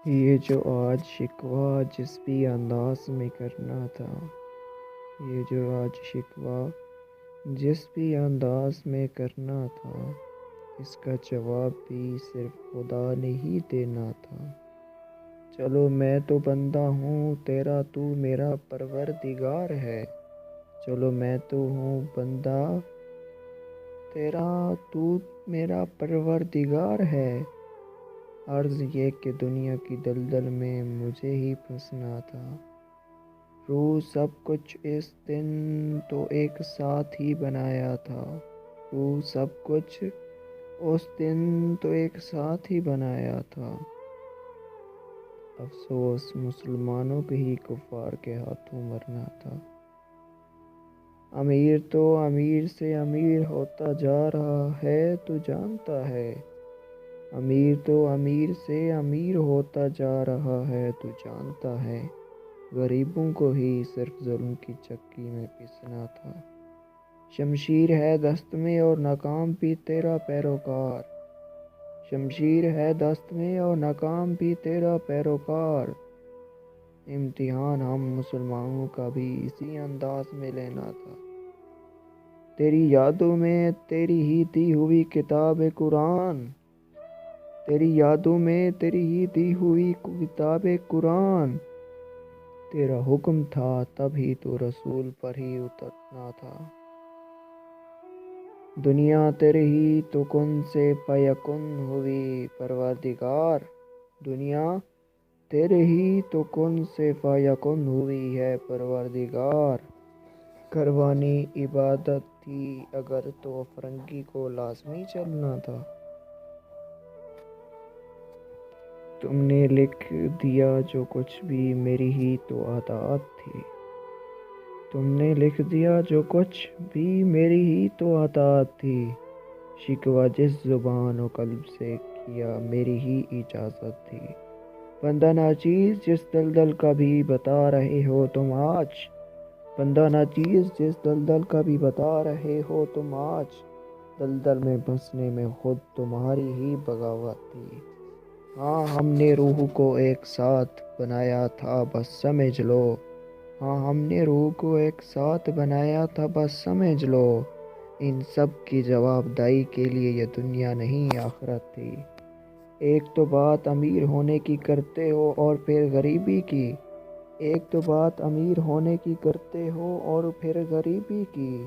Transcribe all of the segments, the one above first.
یہ جو آج شکوہ جس بھی انداز میں کرنا تھا، یہ جو آج شکوہ جس بھی انداز میں کرنا تھا، اس کا جواب بھی صرف خدا نے ہی دینا تھا۔ چلو میں تو بندہ ہوں تیرا، تو میرا پروردگار ہے۔ چلو میں تو ہوں بندہ تیرا، تو میرا پروردگار ہے۔ عرض یہ کہ دنیا کی دلدل میں مجھے ہی پھنسنا تھا۔ روح سب کچھ اس دن تو ایک ساتھ ہی بنایا تھا۔ روح سب کچھ اس دن تو ایک ساتھ ہی بنایا تھا۔ افسوس مسلمانوں کے ہی کفار کے ہاتھوں مرنا تھا۔ امیر تو امیر سے امیر ہوتا جا رہا ہے تو جانتا ہے۔ امیر تو امیر سے امیر ہوتا جا رہا ہے تو جانتا ہے۔ غریبوں کو ہی صرف ظلم کی چکی میں پیسنا تھا۔ شمشیر ہے دست میں اور ناکام بھی تیرا پیروکار۔ شمشیر ہے دست میں اور ناکام بھی تیرا پیروکار۔ امتحان ہم مسلمانوں کا بھی اسی انداز میں لینا تھا۔ تیری یادوں میں تیری ہی دی ہوئی کتاب قرآن، تیری یادوں میں تیری ہی دی ہوئی کتاب قرآن۔ تیرا حکم تھا تب ہی تو رسول پر ہی اترنا تھا۔ دنیا تیرے ہی تو کن سے فیکن ہوئی پروردگار۔ دنیا تیرے ہی تو کن سے فیکن ہوئی ہے پروردگار۔ کروانی عبادت تھی اگر تو افرنگی کو لازمی چلنا تھا۔ تم نے لکھ دیا جو کچھ بھی میری ہی تو عطاعت تھی۔ تم نے لکھ دیا جو کچھ بھی میری ہی تو عطاعت تھی۔ شکوہ جس زبان و قلب سے کیا میری ہی اجازت تھی۔ بندہ ناچیز جس دلدل کا بھی بتا رہے ہو تم آج، بندہ ناچیز جس دلدل کا بھی بتا رہے ہو تم آج، دلدل میں پھنسنے میں خود تمہاری ہی بغاوت تھی۔ ہاں ہم نے روح کو ایک ساتھ بنایا تھا بس سمجھ لو۔ ہاں ہم نے روح کو ایک ساتھ بنایا تھا بس سمجھ لو۔ ان سب کی جواب دہی کے لیے یہ دنیا نہیں آخرت تھی۔ ایک تو بات امیر ہونے کی کرتے ہو اور پھر غریبی کی، ایک تو بات امیر ہونے کی کرتے ہو اور پھر غریبی کی۔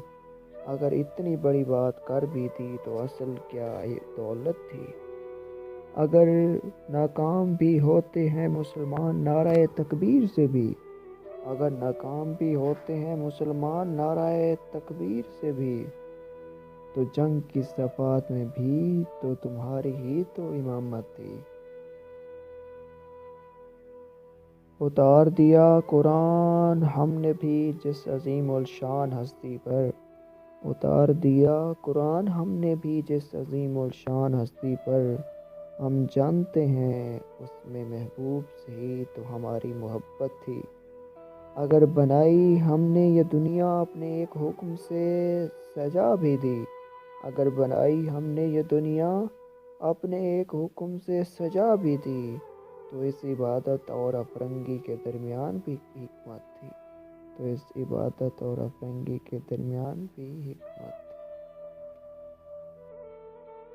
اگر اتنی بڑی بات کر بھی دی تو اصل کیا دولت تھی۔ اگر ناکام بھی ہوتے ہیں مسلمان نعرہ تکبیر سے بھی، اگر ناکام بھی ہوتے ہیں مسلمان نعرہ تکبیر سے بھی، تو جنگ کی صفات میں بھی تو تمہاری ہی تو امامت تھی۔ اتار دیا قرآن ہم نے بھی جس عظیم الشان ہستی پر، اتار دیا قرآن ہم نے بھی جس عظیم الشان ہستی پر۔ ہم جانتے ہیں اس میں محبوب سے ہی تو ہماری محبت تھی۔ اگر بنائی ہم نے یہ دنیا اپنے ایک حکم سے سجا بھی دی، اگر بنائی ہم نے یہ دنیا اپنے ایک حکم سے سجا بھی دی، تو اس عبادت اور افرنگی کے درمیان بھی حکمت تھی، تو اس عبادت اور افرنگی کے درمیان بھی حکمت تھی۔